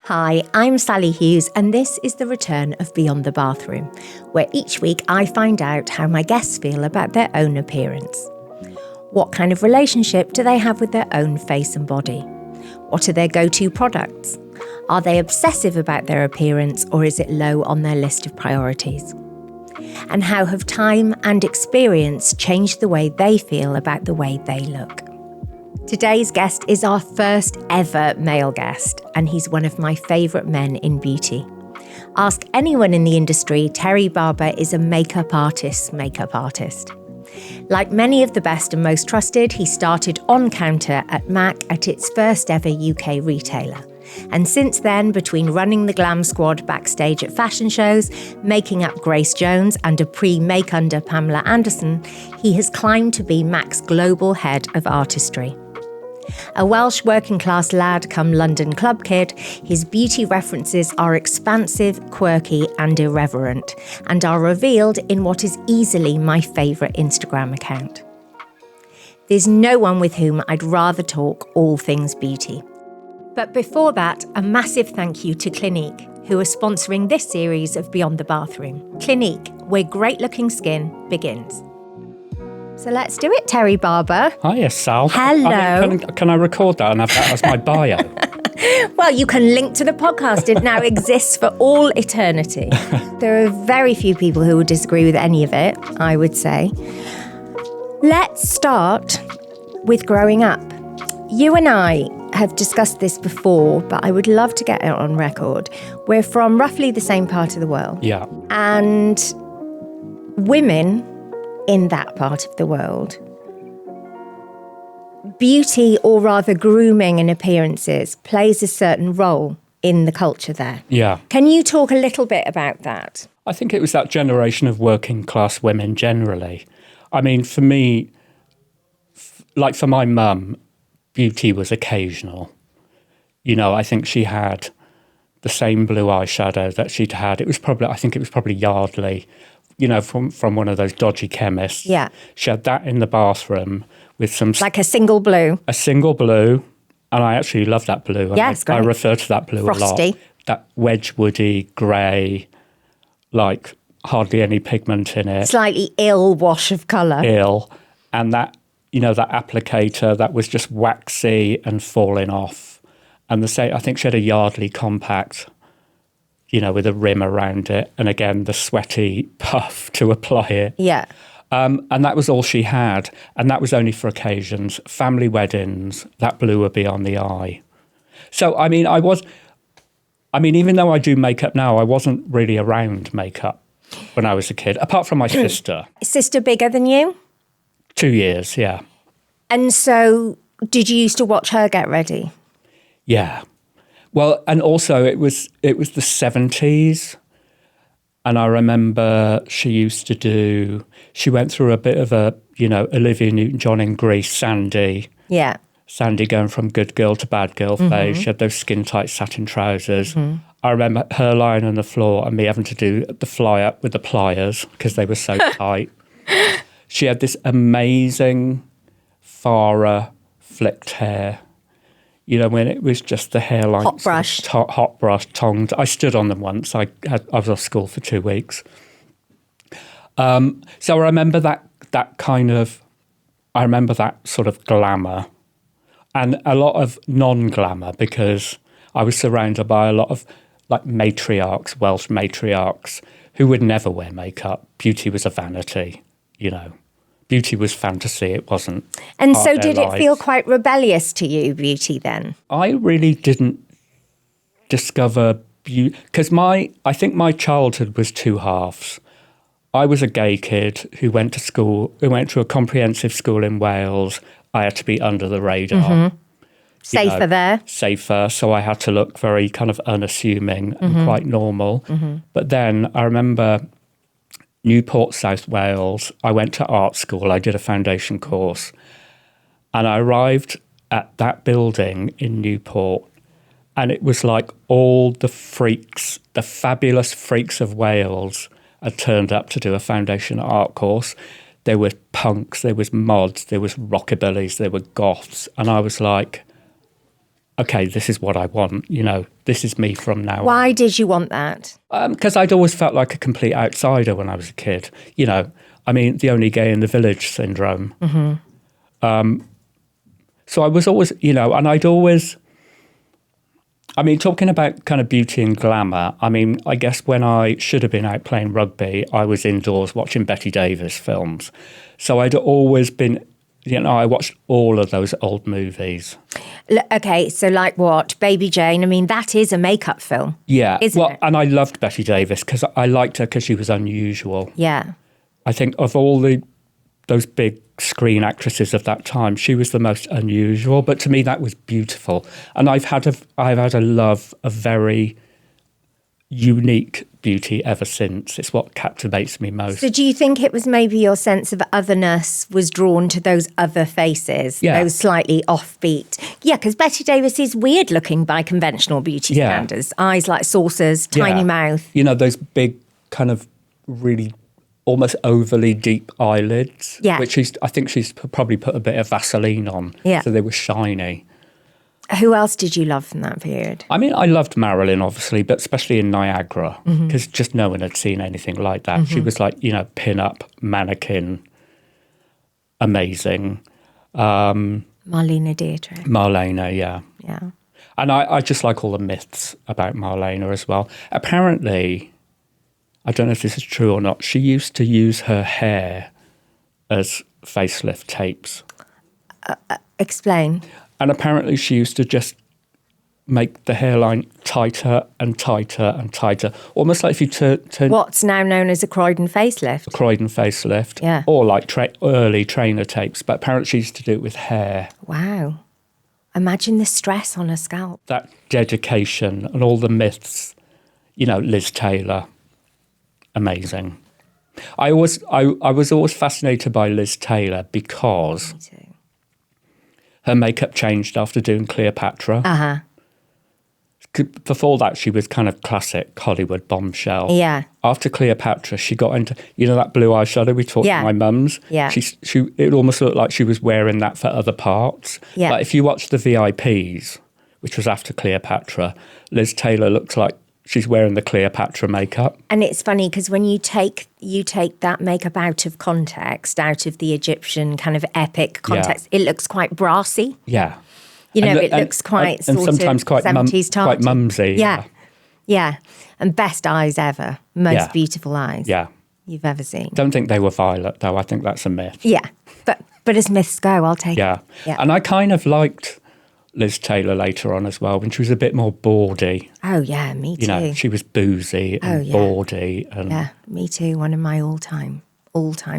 Hi, I'm Sali Hughes, and this is the return of Beyond the Bathroom, where each week I find out how my guests feel about their own appearance. What kind of relationship do they have with their own face and body? What are their go-to products? Are they obsessive about their appearance, or is it low on their list of priorities? And how have time and experience changed the way they feel about the way they look? Today's guest is our first ever male guest, and he's one of my favourite men in beauty. Ask anyone in the industry, Terry Barber is a makeup artist. Like many of the best and most trusted, he started on counter at M.A.C at its first ever UK retailer. And since then, between running the glam squad backstage at fashion shows, making up Grace Jones and a pre-make under Pamela Anderson, he has climbed to be M.A.C's global head of artistry. A Welsh working-class lad come London club kid, his beauty references are expansive, quirky and irreverent, and are revealed in what is easily my favourite Instagram account. There's no one with whom I'd rather talk all things beauty. But before that, a massive thank you to Clinique, who are sponsoring this series of Beyond the Bathroom. Clinique, where great-looking skin begins. So let's do it, Terry Barber. Hiya, Sal. Hello. Can I record that and have that as my bio? Well, you can link to the podcast. It now exists for all eternity. There are very few people who would disagree with any of it, I would say. Let's start with growing up. You and I have discussed this before, but I would love to get it on record. We're from roughly the same part of the world. Yeah. And women in that part of the world, beauty, or rather grooming and appearances, plays a certain role in the culture there. Yeah. Can you talk a little bit about that? I think it was that generation of working class women generally. I mean, for me, like for my mum, beauty was occasional. You know, I think she had the same blue eyeshadow that she'd had. I think it was probably Yardley, you know, from one of those dodgy chemists. Yeah. She had that in the bathroom with some... Like a single blue. A single blue. And I actually love that blue. Yeah, it's great. I refer to that blue Frosty. a lot. That Wedgwoody grey, like hardly any pigment in it. Slightly ill wash of colour. Ill. And that, you know, that applicator that was just waxy and falling off. And I think she had a Yardley compact, you know, with a rim around it. And again, the sweaty puff to apply it. Yeah. And that was all she had. And that was only for occasions. Family weddings, that blue would be on the eye. So, I mean, even though I do makeup now, I wasn't really around makeup when I was a kid, apart from my sister. Sister bigger than you? 2 years, yeah. And so did you used to watch her get ready? Yeah. Well, and also it was the 70s. And I remember she went through a bit of a, you know, Olivia Newton-John in Grease, Sandy. Yeah. Sandy going from good girl to bad girl phase. She had those skin-tight satin trousers. I remember her lying on the floor and me having to do the fly-up with the pliers because they were so tight. She had this amazing Farah flicked hair. You know, when it was just the hairline. Hot brush. Hot brush, tongued. I stood on them once. I was off school for 2 weeks. So I remember that sort of glamour and a lot of non-glamour because I was surrounded by a lot of like matriarchs, Welsh matriarchs, who would never wear makeup. Beauty was a vanity, you know. Beauty was fantasy, it wasn't. And so did it feel quite rebellious to you, beauty, then? I really didn't discover beauty, because I think my childhood was two halves. I was a gay kid who went to a comprehensive school in Wales. I had to be under the radar. Safer there. Safer, so I had to look very kind of unassuming and quite normal. But then I remember Newport, South Wales, I went to art school, I did a foundation course, and I arrived at that building in Newport, and it was like all the freaks, the fabulous freaks of Wales had turned up to do a foundation art course. There were punks, there was mods, there was rockabillys, there were goths, and I was like, okay, this is what I want. This is me from now on. Why did you want that? Because I'd always felt like a complete outsider when I was a kid. The only gay in the village syndrome. So I was always, and I'd always, talking about kind of beauty and glamour, I guess when I should have been out playing rugby, I was indoors watching Betty Davis films. So I'd always been, I watched all of those old movies. Okay, so like what? Baby Jane, that is a makeup film. Yeah. Isn't it? And I loved Betty Davis because I liked her because she was unusual. Yeah. I think of all those big screen actresses of that time, she was the most unusual. But to me, that was beautiful. And I've had a love of very unique beauty ever since. It's what captivates me most. So do you think it was maybe your sense of otherness was drawn to those other faces, those slightly offbeat? Yeah, because Betty Davis is weird looking by conventional beauty standards. Eyes like saucers, tiny mouth. Those big kind of really almost overly deep eyelids, which I think she's probably put a bit of Vaseline on, so they were shiny. Who else did you love from that period? I loved Marilyn, obviously, but especially in Niagara, because just no one had seen anything like that. She was like, pin-up, mannequin, amazing. Marlena Dietrich. Marlena, yeah. Yeah. And I just like all the myths about Marlena as well. Apparently, I don't know if this is true or not, she used to use her hair as facelift tapes. Explain. And apparently she used to just make the hairline tighter and tighter and tighter, almost like if you turn what's now known as a Croydon facelift. A Croydon facelift, yeah, or like early trainer tapes. But apparently she used to do it with hair. Wow. Imagine the stress on her scalp. That dedication and all the myths, Liz Taylor, amazing. I was always fascinated by Liz Taylor because Me too. Her makeup changed after doing Cleopatra. Uh-huh. Before that, she was kind of classic Hollywood bombshell. Yeah. After Cleopatra, she got into, that blue eyeshadow we talked to my mum's? Yeah. It almost looked like she was wearing that for other parts. Yeah. But if you watch the VIPs, which was after Cleopatra, Liz Taylor looked like she's wearing the Cleopatra makeup. And it's funny because when you take that makeup out of context, out of the Egyptian kind of epic context, it looks quite brassy. Yeah. It looks quite and sort sometimes of quite 70s tarty. quite mumsy. Yeah. And best eyes ever. Most beautiful eyes you've ever seen. Don't think they were violet, though. I think that's a myth. Yeah. But as myths go, I'll take it. Yeah. And I kind of liked Liz Taylor later on as well, when she was a bit more bawdy. Oh, yeah, me too. She was boozy and bawdy. And yeah, me too. One of my all-time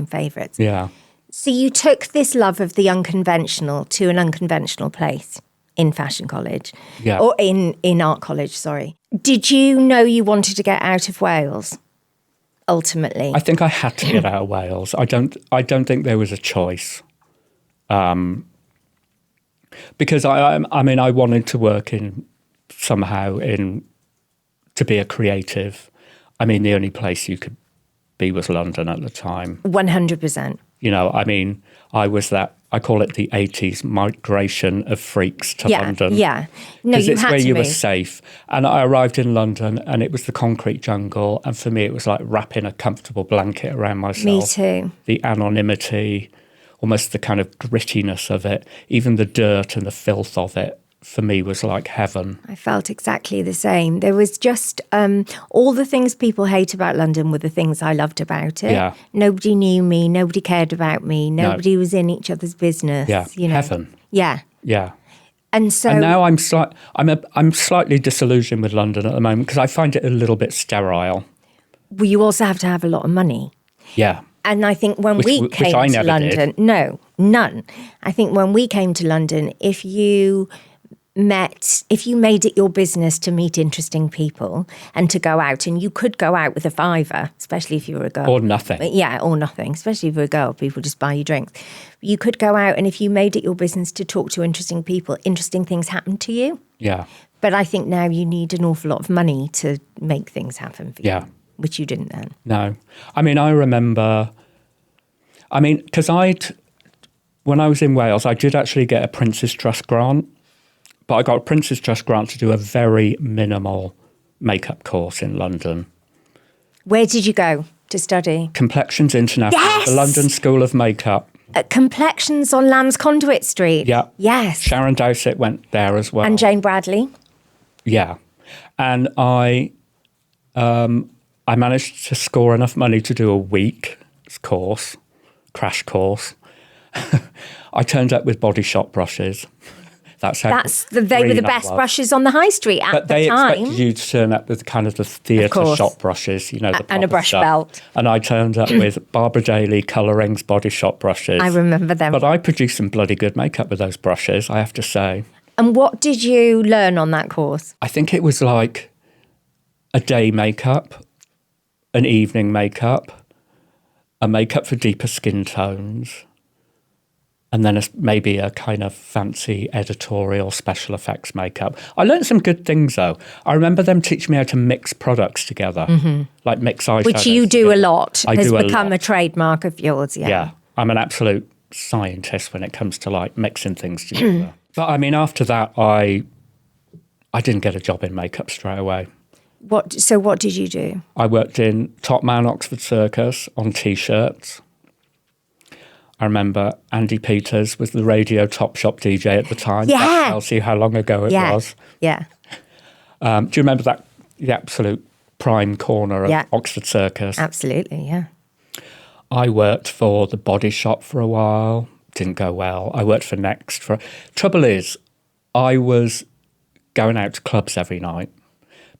favourites. Yeah. So you took this love of the unconventional to an unconventional place in fashion college. Yeah. Or in art college, sorry. Did you know you wanted to get out of Wales, ultimately? I think I had to get out of Wales. I don't think there was a choice. Because I wanted to work to be a creative. The only place you could be was London at the time. 100%. I was I call it the 80s migration of freaks to London. Yeah. No, you it's had where to you be. were safe. And I arrived in London and it was the concrete jungle. And for me, it was like wrapping a comfortable blanket around myself. Me too. The anonymity, almost the kind of grittiness of it, even the dirt and the filth of it, for me was like heaven. I felt exactly the same. There was just all the things people hate about London were the things I loved about it. Yeah. Nobody knew me. Nobody cared about me. Nobody was in each other's business. Yeah, heaven. Yeah. Yeah. And so... And now I'm slightly disillusioned with London at the moment because I find it a little bit sterile. Well, you also have to have a lot of money. Yeah. And I think when we came to London... No, none. I think when we came to London, if you made it your business to meet interesting people and to go out, and you could go out with a fiver, especially if you were a girl. Or nothing. Yeah, or nothing, especially if you're a girl, people just buy you drinks. You could go out, and if you made it your business to talk to interesting people, interesting things happen to you. Yeah. But I think now you need an awful lot of money to make things happen for you. Yeah. Which you didn't then. No. I remember, because when I was in Wales, I did actually get a Prince's Trust grant. But I got a Prince's Trust grant to do a very minimal makeup course in London. Where did you go to study? Complexions International, Yes! the London School of Makeup. Complexions on Lamb's Conduit Street. Yeah. Yes. Sharon Dowsett went there as well. And Jane Bradley. Yeah. And I managed to score enough money to do a week's course, crash course. I turned up with Body Shop brushes. They were the best brushes on the high street at the time. But they expected you to turn up with kind of the theatre shop brushes, you know, the and a brush stuff. belt. And I turned up with Barbara Daly Colourings Body Shop brushes. I remember them. But I produced some bloody good makeup with those brushes, I have to say. And what did you learn on that course? I think it was like a day makeup, an evening makeup, a makeup for deeper skin tones, and then maybe a kind of fancy editorial special effects makeup. I learned some good things, though. I remember them teaching me how to mix products together, like mix eyeshadows. Which you do a lot. I has do become a trademark of yours, yeah. Yeah, I'm an absolute scientist when it comes to like mixing things together. But I mean, after that, I didn't get a job in makeup straight away. So what did you do? I worked in Top Man Oxford Circus on T-shirts. I remember Andy Peters was the radio Top Shop DJ at the time. Yeah. That tells you how long ago it was. Yeah. Do you remember that, the absolute prime corner of Oxford Circus? Absolutely, yeah. I worked for the Body Shop for a while. Didn't go well. I worked for Next. Trouble is, I was going out to clubs every night.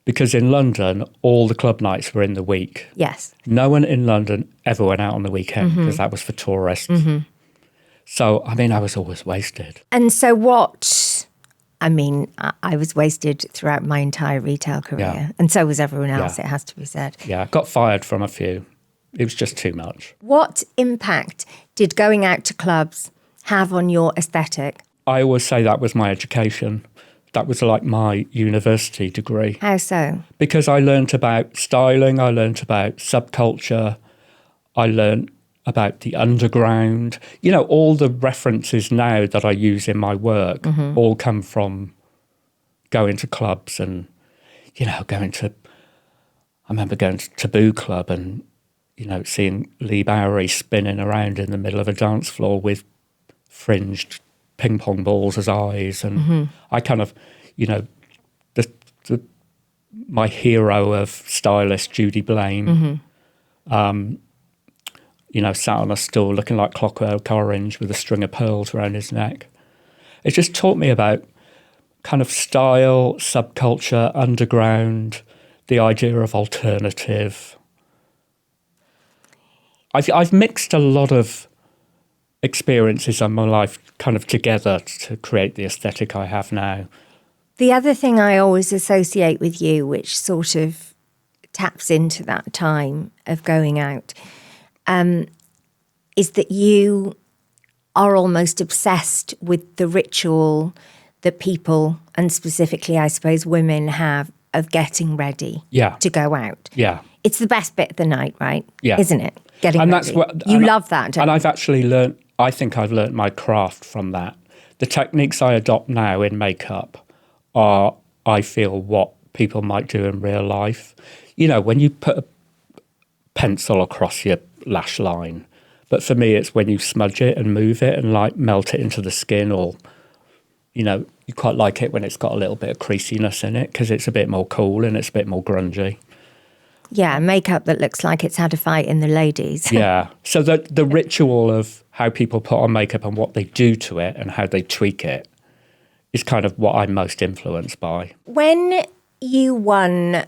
Because in London, all the club nights were in the week. Yes. No one in London ever went out on the weekend because that was for tourists. So, I mean, I was always wasted. And so I was wasted throughout my entire retail career. Yeah. And so was everyone else, it has to be said. Yeah, got fired from a few. It was just too much. What impact did going out to clubs have on your aesthetic? I always say that was my education. That was like my university degree. How so? Because I learnt about styling, I learnt about subculture, I learnt about the underground. You know, all the references now that I use in my work all come from going to clubs and, you know, I remember going to Taboo Club and, you know, seeing Lee Bowery spinning around in the middle of a dance floor with fringed ping pong balls as eyes, and I kind of, you know, my hero of stylist Judy Blaine, you know, sat on a stool looking like Clockwork Orange with a string of pearls around his neck. It just taught me about kind of style, subculture, underground, the idea of alternative. I've mixed a lot of experiences in my life kind of together to create the aesthetic I have now. The other thing I always associate with you, which sort of taps into that time of going out, is that you are almost obsessed with the ritual that people, and specifically I suppose women, have of getting ready to go out. Yeah. It's the best bit of the night, right? Yeah. Isn't it? Getting ready. That's what, you love that, don't you? And I've actually learned, I think I've learned my craft from that. The techniques I adopt now in makeup are, I feel, what people might do in real life. You know, when you put a pencil across your lash line, but for me it's when you smudge it and move it and like melt it into the skin, or, you know, you quite like it when it's got a little bit of creasiness in it because it's a bit more cool and it's a bit more grungy. Yeah, makeup that looks like it's had a fight in the ladies. Yeah. So the ritual of how people put on makeup and what they do to it and how they tweak it is kind of what I'm most influenced by. When you won,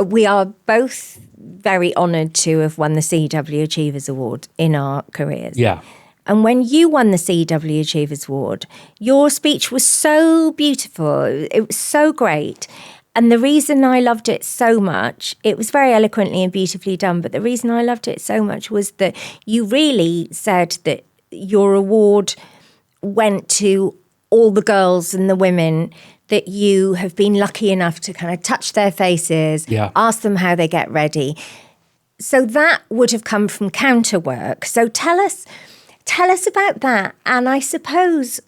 we are both very honoured to have won the CW Achievers Award in our careers. Yeah. And when you won the CW Achievers Award, your speech was so beautiful. It was so great. And the reason I loved it so much, it was very eloquently and beautifully done, but the reason I loved it so much was that you really said that your award went to all the girls and the women that you have been lucky enough to kind of touch their faces, ask them how they get ready. So that would have come from counter work. So tell us about that. And I suppose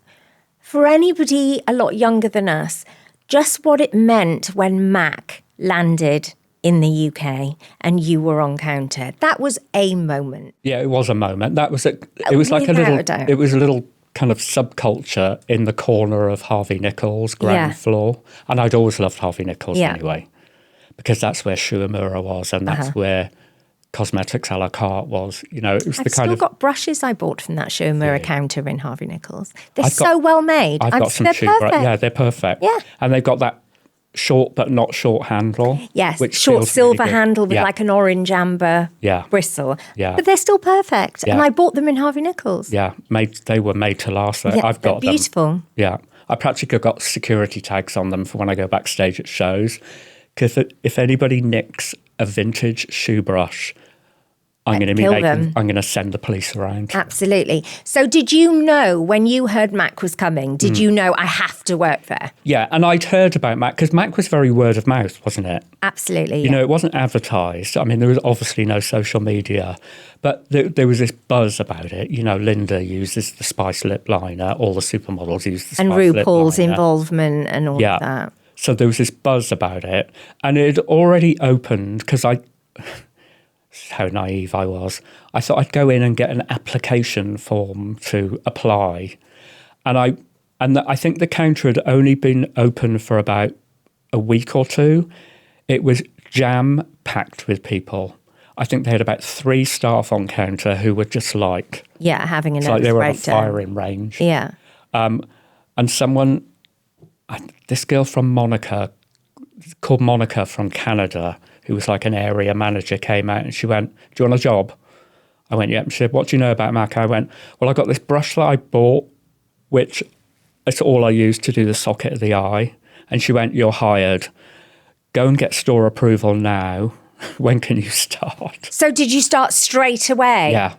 For anybody a lot younger than us, just what it meant when M.A.C landed in the UK and you were on counter. That was a moment. Yeah, it was a moment. It was like a little kind of subculture in the corner of Harvey Nichols' ground floor. And I'd always loved Harvey Nichols anyway, because that's where Schumacher was, and that's where Cosmetics a la carte was. You know, it was I've still got brushes I bought from that Schumacher counter in Harvey Nichols. They're so well made. I've got some shoe brushes. Yeah, they're perfect. Yeah. And they've got that short but not short handle. Yes, which short silver really handle with like an orange amber bristle. Yeah. But they're still perfect. Yeah. And I bought them in Harvey Nichols. Yeah, they were made to last. Yeah, I've got them. Beautiful. Yeah. I practically got security tags on them for when I go backstage at shows. Because if anybody nicks a vintage shoe brush, I'm going to send the police around. Absolutely. So did you know when you heard M.A.C was coming, did you know I have to work there? Yeah, and I'd heard about M.A.C because M.A.C was very word of mouth, wasn't it? Absolutely. You know, it wasn't advertised. I mean, there was obviously no social media, but there was this buzz about it. You know, Linda uses the Spice lip liner, all the supermodels use the Spice lip liner. And RuPaul's involvement and all of that. So there was this buzz about it, and it had already opened because how naive I was. I thought I'd go in and get an application form to apply. And I think the counter had only been open for about a week or two. It was jam-packed with people. I think they had about 3 staff on counter who were just like... Yeah, having a nervous breakdown. Like they were on a firing range. Yeah. And this girl from Monica, called Monica from Canada, who was like an area manager, came out and she went, "Do you want a job?" I went, "Yeah." And she said, "What do you know about M.A.C?" I went, "Well, I got this brush that I bought, which is all I use to do the socket of the eye." And she went, "You're hired. Go and get store approval now. When can you start?" So did you start straight away? Yeah.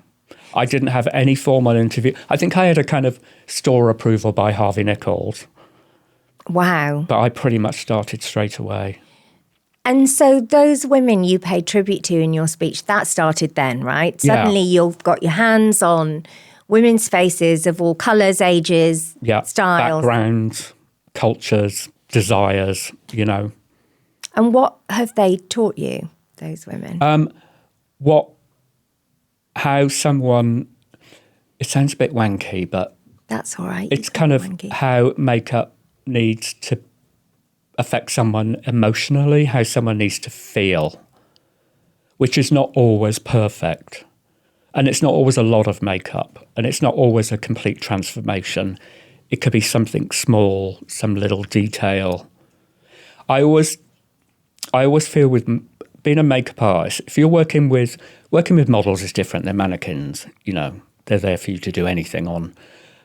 I didn't have any formal interview. I think I had a kind of store approval by Harvey Nichols. Wow. But I pretty much started straight away. And so those women you paid tribute to in your speech, that started then, right? Suddenly you've got your hands on women's faces of all colours, ages, styles. Backgrounds, cultures, desires, you know. And what have they taught you, those women? How someone, it sounds a bit wanky, but... That's all right. It's kind of wanky. How makeup needs to affect someone emotionally, how someone needs to feel, which is not always perfect. And it's not always a lot of makeup, and it's not always a complete transformation. It could be something small, some little detail. I always feel with being a makeup artist, if you're working with models is different than mannequins, you know, they're there for you to do anything on.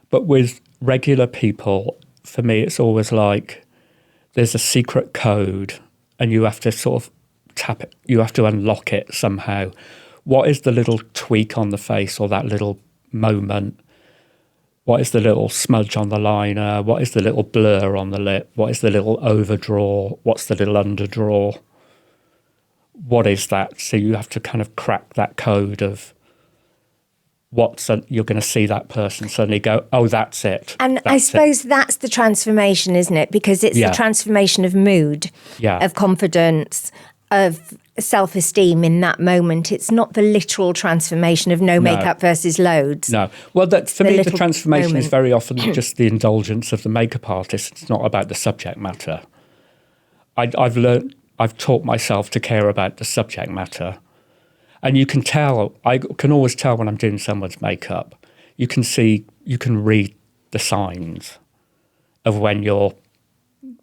But with regular people, for me, it's always like there's a secret code and you have to sort of tap it, you have to unlock it somehow. What is the little tweak on the face or that little moment? What is the little smudge on the liner? What is the little blur on the lip? What is the little overdraw? What's the little underdraw? What is that? So you have to kind of crack that code of you're going to see that person suddenly go, "Oh, that's it." And I suppose that's the transformation, isn't it? Because it's the transformation of mood, of confidence, of self-esteem in that moment. It's not the literal transformation of no makeup versus loads. No. Well, for me, the transformation is very often just the indulgence of the makeup artist. It's not about the subject matter. I've taught myself to care about the subject matter. And you can tell, I can always tell when I'm doing someone's makeup. You can read the signs of when you're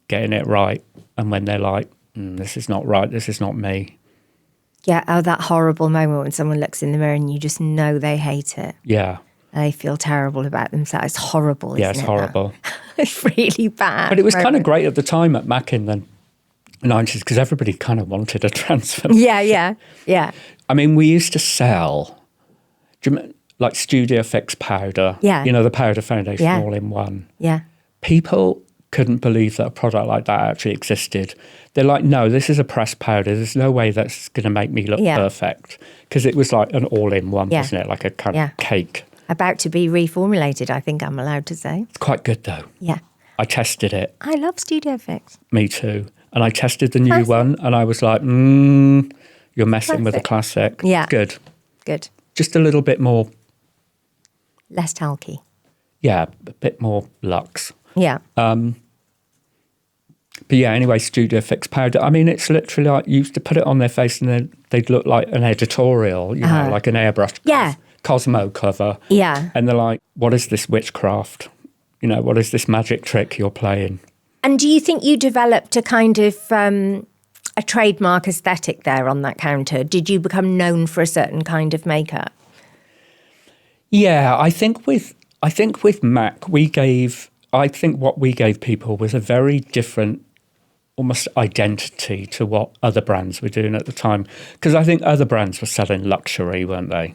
getting it right and when they're like, "This is not right, this is not me." Yeah, that horrible moment when someone looks in the mirror and you just know they hate it. Yeah. They feel terrible about themselves. It's horrible, isn't it? Yeah, it's horrible. It's really bad. But it was kind of great at the time at M.A.C in the 90s because everybody kind of wanted a transformation. Yeah. I mean, we used to sell, like Studio Fix powder. Yeah. You know, the powder foundation all in one. Yeah. People couldn't believe that a product like that actually existed. They're like, "No, this is a pressed powder. There's no way that's going to make me look perfect." Because it was like an all-in-one, wasn't it? Like a kind of cake. About to be reformulated, I think I'm allowed to say. It's quite good though. Yeah. I tested it. I love Studio Fix. Me too. And I tested the new one and I was like, you're messing with a classic. Yeah. Good. Good. Just a little bit more. Less talky. Yeah, a bit more luxe. Yeah. But yeah, anyway, Studio Fix powder. I mean, it's literally like you used to put it on their face and then they'd look like an editorial, you know, like an airbrush Cosmo cover. Yeah. And they're like, what is this witchcraft? You know, what is this magic trick you're playing? And do you think you developed a kind of a trademark aesthetic there on that counter? Did you become known for a certain kind of makeup? Yeah, I think with M.A.C, I think what we gave people was a very different almost identity to what other brands were doing at the time. Because I think other brands were selling luxury, weren't they?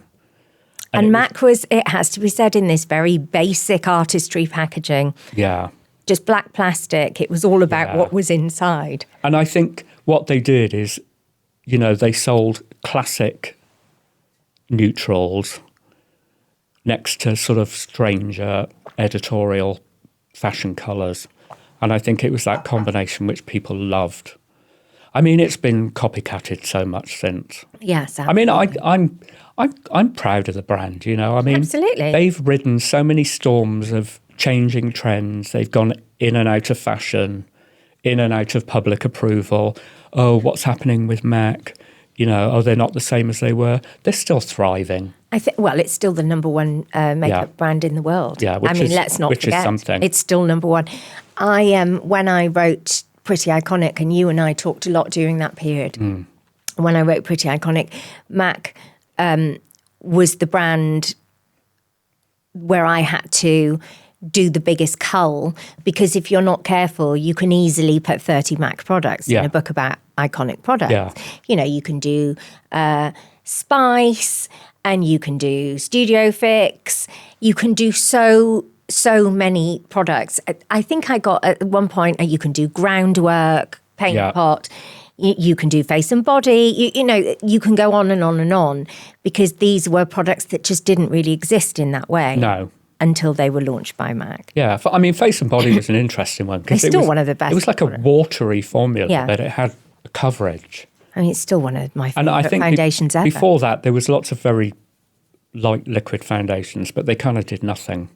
And M.A.C was, it has to be said, in this very basic artistry packaging. Yeah. Just black plastic. It was all about what was inside. And I think what they did is, you know, they sold classic neutrals next to sort of stranger editorial fashion colours. And I think it was that combination which people loved. I mean, it's been copycatted so much since. Yes, absolutely. I mean, I'm proud of the brand, you know. I mean, absolutely. They've ridden so many storms of changing trends. They've gone in and out of fashion, in and out of public approval. Oh, what's happening with M.A.C? You know, oh, they're not the same as they were. They're still thriving. Well, it's still the number one makeup brand in the world. Yeah, let's not forget. Is something. It's still number one. When I wrote Pretty Iconic, and you and I talked a lot during that period. When I wrote Pretty Iconic, M.A.C was the brand where I had to do the biggest cull, because if you're not careful, you can easily put 30 M.A.C products in a book about iconic products. Yeah. You know, you can do Spice, and you can do Studio Fix. You can do so many products. I think I got at one point, you can do Groundwork, Paint Pot. You can do Face and Body. You know, you can go on and on and on, because these were products that just didn't really exist in that way. No. Until they were launched by M.A.C. Yeah, I mean, Face and Body was an interesting one. It's still one of the best. It was like a watery formula, but it had coverage. I mean, it's still one of my favourite foundations ever. Before that, there was lots of very light liquid foundations, but they kind of did nothing.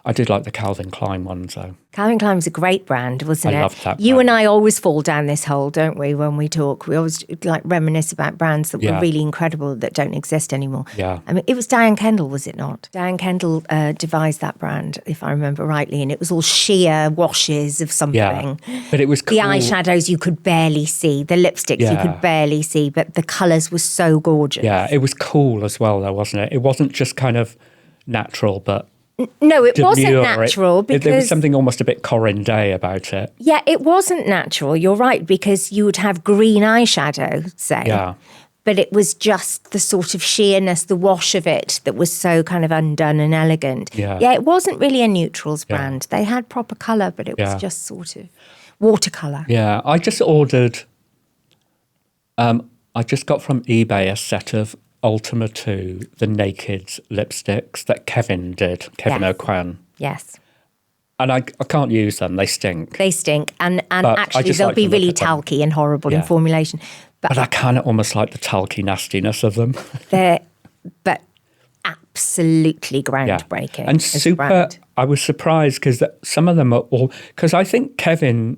I did like the Calvin Klein ones, though. Calvin Klein was a great brand, wasn't it? I loved that You brand. and I always fall down this hole, don't we, when we talk? We always like reminisce about brands that were really incredible that don't exist anymore. Yeah. I mean, it was Diane Kendall, was it not? Diane Kendall devised that brand, if I remember rightly, and it was all sheer washes of something. Yeah, but it was cool. The eyeshadows you could barely see, the lipsticks you could barely see, but the colours were so gorgeous. Yeah, it was cool as well, though, wasn't it? It wasn't just kind of natural, but... No, it wasn't natural because... There was something almost a bit Corinne Day about it. Yeah, it wasn't natural, you're right, because you would have green eyeshadow, say. Yeah. But it was just the sort of sheerness, the wash of it that was so kind of undone and elegant. Yeah. Yeah, it wasn't really a neutrals brand. They had proper colour, but it was just sort of watercolour. Yeah, I just ordered... I just got from eBay a set of Ultima 2, the Naked lipsticks that Kevin did, Kevin O'Quan. Yes. And I can't use them, they stink. They stink, and actually they'll be really talky and horrible in formulation. But I kind of almost like the talky nastiness of them. But absolutely groundbreaking. Yeah. And super, I was surprised because some of them are all, because I think Kevin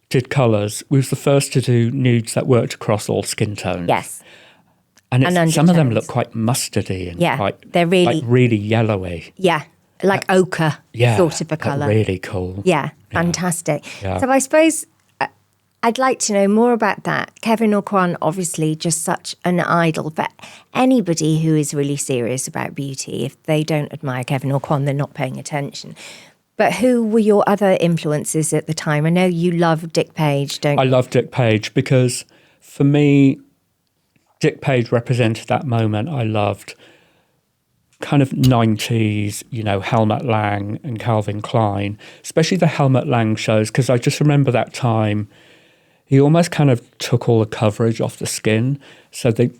did colours, was the first to do nudes that worked across all skin tones. Yes. And some of them look quite mustardy and quite, they're really, like really yellowy. Yeah, like ochre sort of a colour. Really cool. Yeah, fantastic. Yeah. So I suppose I'd like to know more about that. Kevin O'Quan, obviously just such an idol for anybody who is really serious about beauty. If they don't admire Kevin O'Quan, they're not paying attention. But who were your other influences at the time? I know you love Dick Page, don't you? I love Dick Page because for me... Dick Page represented that moment I loved, kind of 90s, you know, Helmut Lang and Calvin Klein, especially the Helmut Lang shows, because I just remember that time he almost kind of took all the coverage off the skin. So they,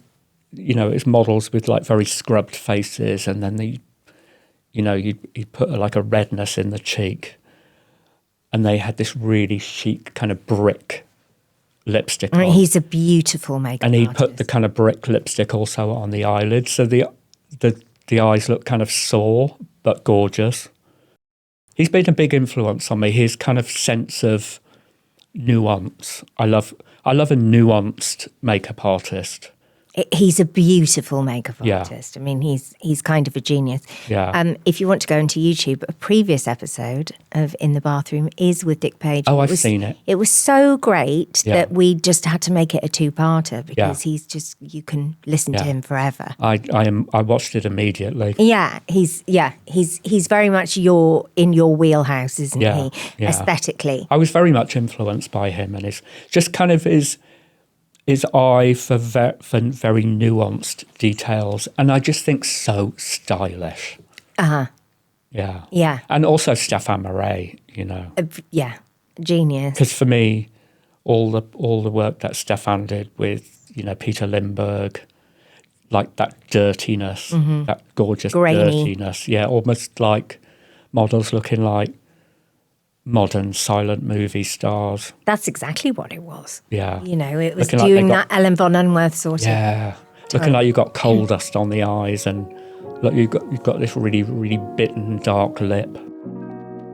you know, it's models with like very scrubbed faces, and then they you'd put like a redness in the cheek, and they had this really chic kind of brick lipstick on. He's a beautiful makeup and he'd artist. put the kind of brick lipstick also on the eyelids, so the eyes look kind of sore but gorgeous. He's been a big influence on me. His kind of sense of nuance. I love a nuanced makeup artist. He's a beautiful makeup Yeah. artist. I mean, he's kind of a genius. Yeah. If you want to go into YouTube, a previous episode of In the Bathroom is with Dick Page. Oh, I've seen it. It was so great Yeah. that we just had to make it a two-parter because Yeah. you can listen to him forever. I watched it immediately. Yeah, he's very much in your wheelhouse, isn't Yeah, he? yeah. Aesthetically. I was very much influenced by him and his eye for very nuanced details, and I just think so stylish. Yeah. Yeah. And also Stefan Murray, Yeah, genius. because for me, all the work that Stefan did with Peter Lindbergh, like that dirtiness, that gorgeous Grainy. dirtiness, almost like models looking like modern silent movie stars. That's exactly what it was. Yeah. It was Looking like doing they that Ellen von Unworth sort of. Yeah, looking like you've got coal dust on the eyes, and look, you've got this really, really bitten dark lip.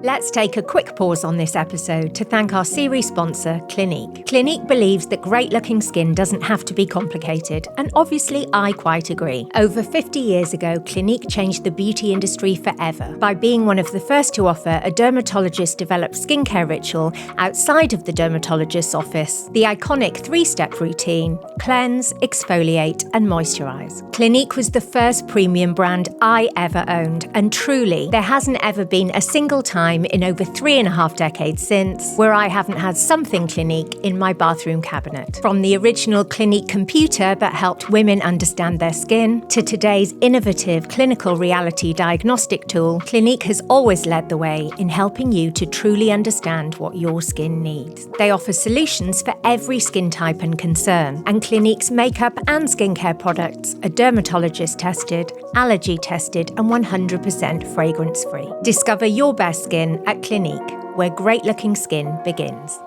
Let's take a quick pause on this episode to thank our series sponsor, Clinique. Clinique believes that great-looking skin doesn't have to be complicated, and obviously I quite agree. Over 50 years ago, Clinique changed the beauty industry forever by being one of the first to offer a dermatologist-developed skincare ritual outside of the dermatologist's office. The iconic 3-step routine: cleanse, exfoliate, and moisturise. Clinique was the first premium brand I ever owned, and truly, there hasn't ever been a single time in over 3.5 decades since where I haven't had something Clinique in my bathroom cabinet. From the original Clinique computer that helped women understand their skin, to today's innovative clinical reality diagnostic tool, Clinique has always led the way in helping you to truly understand what your skin needs. They offer solutions for every skin type and concern, and Clinique's makeup and skincare products are dermatologist tested, allergy tested, and 100% fragrance free. Discover your best skin at Clinique, where great-looking skin begins.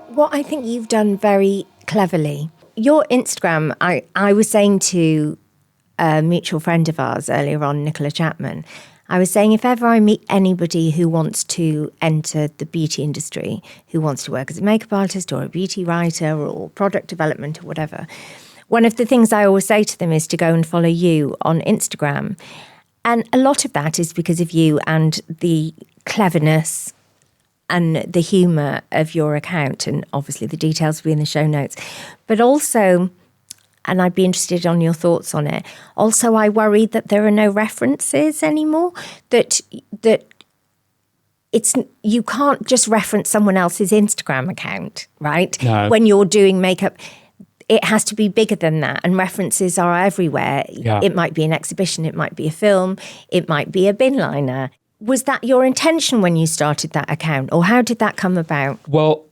What I think you've done very cleverly, your Instagram, I was saying to a mutual friend of ours earlier on, Nicola Chapman, I was saying if ever I meet anybody who wants to enter the beauty industry, who wants to work as a makeup artist or a beauty writer or product development or whatever, one of the things I always say to them is to go and follow you on Instagram. And a lot of that is because of you and the cleverness and the humour of your account, and obviously the details will be in the show notes. But also, and I'd be interested on your thoughts on it, also I worry that there are no references anymore, that it's you can't just reference someone else's Instagram account, right? No. When you're doing makeup, it has to be bigger than that, and references are everywhere. Yeah. It might be an exhibition, it might be a film, it might be a bin liner. Was that your intention when you started that account, or how did that come about? Well,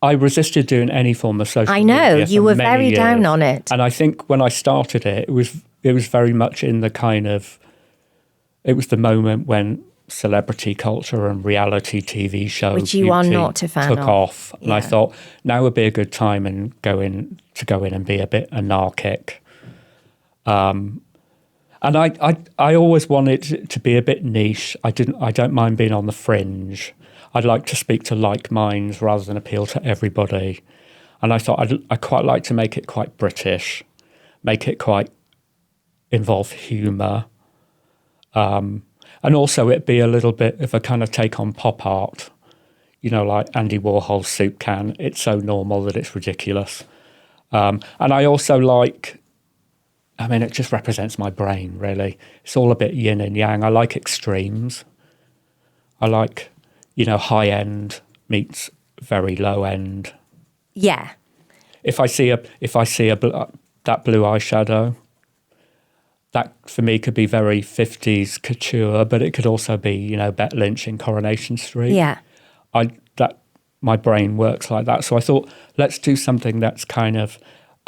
I resisted doing any form of social I know, media you for were many very years. down on it. And I think when I started it, it was very much in the kind of, it was the moment when celebrity culture and reality TV shows, Which you are not a fan took of. off. And I Yeah. thought now would be a good time and go in and be a bit anarchic. And I always wanted it to be a bit niche. I don't mind being on the fringe. I'd like to speak to like minds rather than appeal to everybody. And I thought I'd quite like to make it quite British, make it quite involve humour. And also it'd be a little bit of a kind of take on pop art, like Andy Warhol's soup can. It's so normal that it's ridiculous. And I also it just represents my brain, really. It's all a bit yin and yang. I like extremes. I like, high end meets very low end. Yeah. If I see that blue eyeshadow, that for me could be very 50s couture, but it could also be, Bette Lynch in Coronation Street. Yeah. My brain works like that. So I thought, let's do something that's kind of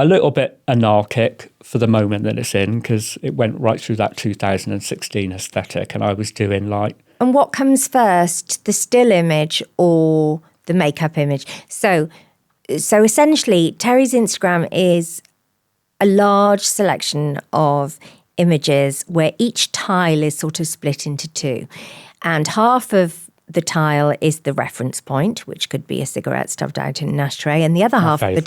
a little bit anarchic for the moment that it's in, because it went right through that 2016 aesthetic, and I was doing like... And what comes first, the still image or the makeup image? So essentially, Terry's Instagram is a large selection of images where each tile is sort of split into two. And half of the tile is the reference point, which could be a cigarette stuffed out in an ashtray, and the other half of the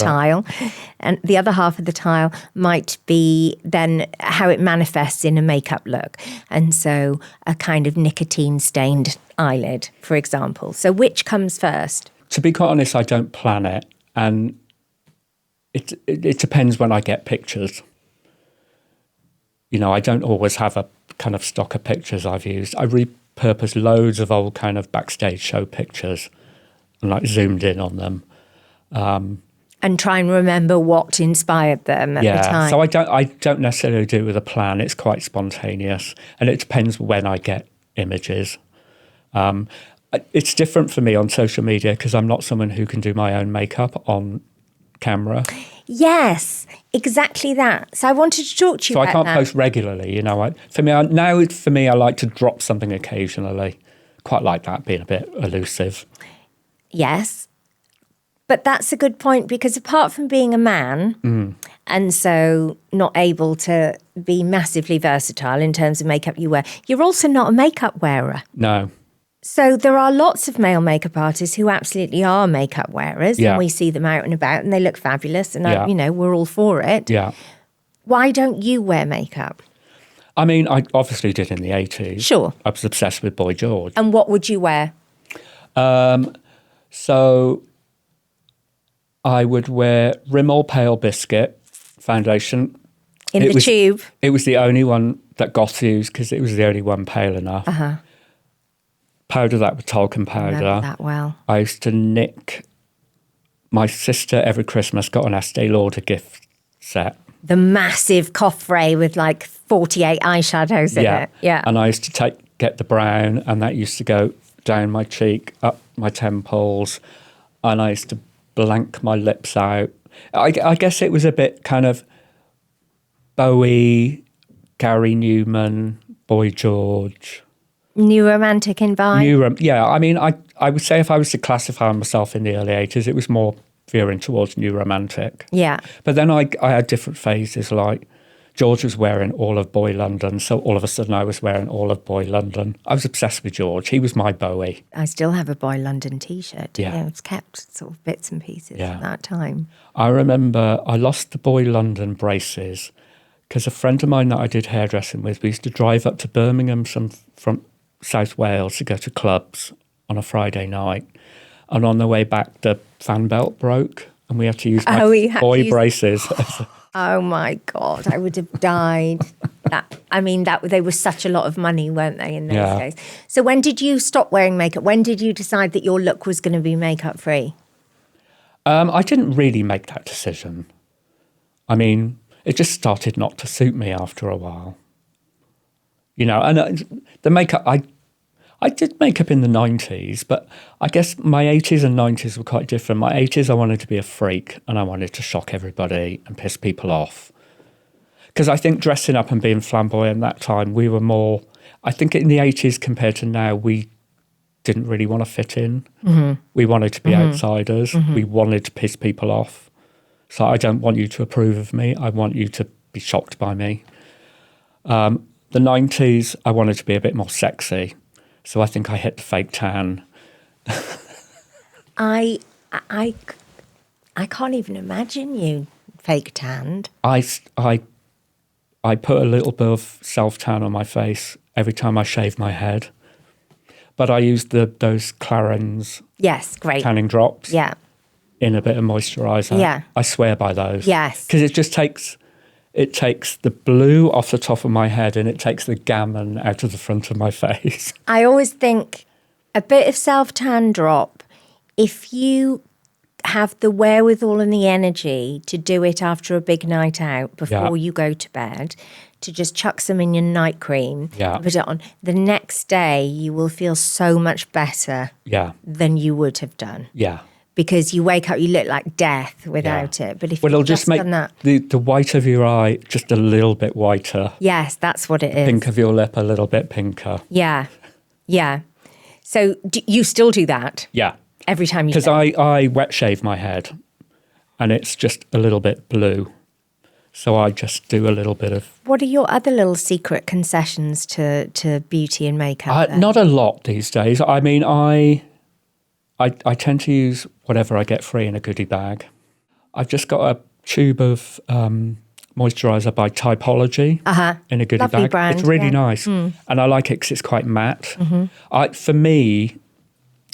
tile might be then how it manifests in a makeup look. And so a kind of nicotine stained eyelid, for example. So which comes first? To be quite honest, I don't plan it, and it depends when I get pictures. You know, I don't always have a kind of stock of pictures I've used. I repurpose loads of old kind of backstage show pictures and like zoomed in on them. And try and remember what inspired them at the time. So I don't necessarily do it with a plan. It's quite spontaneous, and it depends when I get images. It's different for me on social media because I'm not someone who can do my own makeup on camera. Yes, exactly that. So I wanted to talk to you about that. So I can't post regularly, you know. For me, I like to drop something occasionally. Quite like that, being a bit elusive. Yes. But that's a good point, because apart from being a man and so not able to be massively versatile in terms of makeup you wear, you're also not a makeup wearer. No. So there are lots of male makeup artists who absolutely are makeup wearers, and we see them out and about and they look fabulous, and we're all for it. Yeah. Why don't you wear makeup? I mean, I obviously did in the 80s. Sure. I was obsessed with Boy George. And what would you wear? So I would wear Rimmel Pale Biscuit foundation. In the tube? It was the only one that Goth used because it was the only one pale enough. Uh-huh. Powder that with talcum powder. I remember that well. I used to nick... My sister every Christmas got an Estee Lauder gift set. The massive coffret with like 48 eyeshadows in it. Yeah. And I used to get the brown, and that used to go down my cheek, up my temples, and I used to blank my lips out. I guess it was a bit kind of Bowie, Gary Newman, Boy George. New romantic in vibe? Yeah, I mean, I would say if I was to classify myself in the early 80s, it was more veering towards new romantic. Yeah. But then I had different phases, like George was wearing all of Boy London, so all of a sudden I was wearing all of Boy London. I was obsessed with George. He was my Bowie. I still have a Boy London T-shirt. Yeah. It's kept sort of bits and pieces at that time. I remember I lost the Boy London braces because a friend of mine that I did hairdressing with, we used to drive up to Birmingham from South Wales to go to clubs on a Friday night. And on the way back, the fan belt broke and we had to use my boy braces. Oh my God, I would have died. They were such a lot of money, weren't they, in those days? So when did you stop wearing makeup? When did you decide that your look was going to be makeup free? I didn't really make that decision. I mean, it just started not to suit me after a while. You know, and the makeup, I did makeup in the 90s, but I guess my 80s and 90s were quite different. My 80s, I wanted to be a freak and I wanted to shock everybody and piss people off. Because I think dressing up and being flamboyant that time, we were more... I think in the 80s compared to now, we didn't really want to fit in. Mm-hmm. We wanted to be outsiders. Mm-hmm. We wanted to piss people off. So I don't want you to approve of me. I want you to be shocked by me. The 90s, I wanted to be a bit more sexy. So I think I hit the fake tan. I can't even imagine you fake tanned. I put a little bit of self-tan on my face every time I shave my head. But I used those Clarins tanning drops in a bit of moisturiser. Yeah. I swear by those. Yes. Because it just takes the blue off the top of my head and it takes the gammon out of the front of my face. I always think a bit of self-tan drop, if you have the wherewithal and the energy to do it after a big night out before you go to bed, to just chuck some in your night cream, put it on, the next day you will feel so much better than you would have done. Yeah. because you wake up, you look like death without it. But if it'll you've just make done that, the white of your eye just a little bit whiter. yes, that's what it is. Pink of your lip a little bit pinker. Yeah, yeah. So you still do that? Yeah. Every time you Because I wet shave my head and it's just a little bit blue. So I just do a little bit of... What are your other little secret concessions to beauty and makeup? Not a lot these days. I mean, I tend to use whatever I get free in a goodie bag. I've just got a tube of moisturiser by Typology in a goodie Lovely bag. brand, It's really yeah. nice. And I like it because it's quite matte. For me,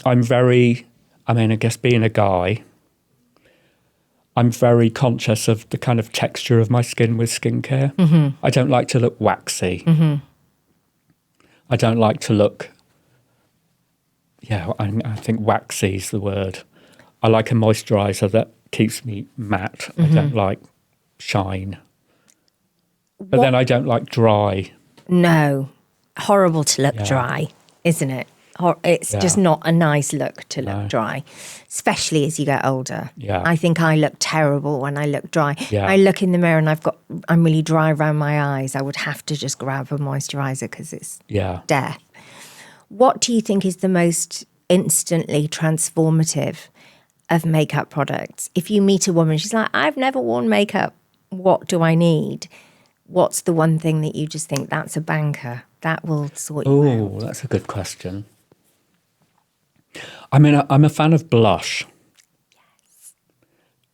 I guess being a guy, I'm very conscious of the kind of texture of my skin with skincare. I don't like to look waxy. I don't like to look... Yeah, I think waxy is the word. I like a moisturiser that keeps me matte. I don't like shine. But then I don't like dry. No. Horrible to look dry, isn't it? It's just not a nice look to look dry, especially as you get older. Yeah. I think I look terrible when I look dry. Yeah. I look in the mirror and I'm really dry around my eyes. I would have to just grab a moisturiser because it's death. What do you think is the most instantly transformative of makeup products? If you meet a woman, she's like, I've never worn makeup. What do I need? What's the one thing that you just think, that's a banker? That will sort you out? Oh, that's a good question. I mean, I'm a fan of blush. Yes.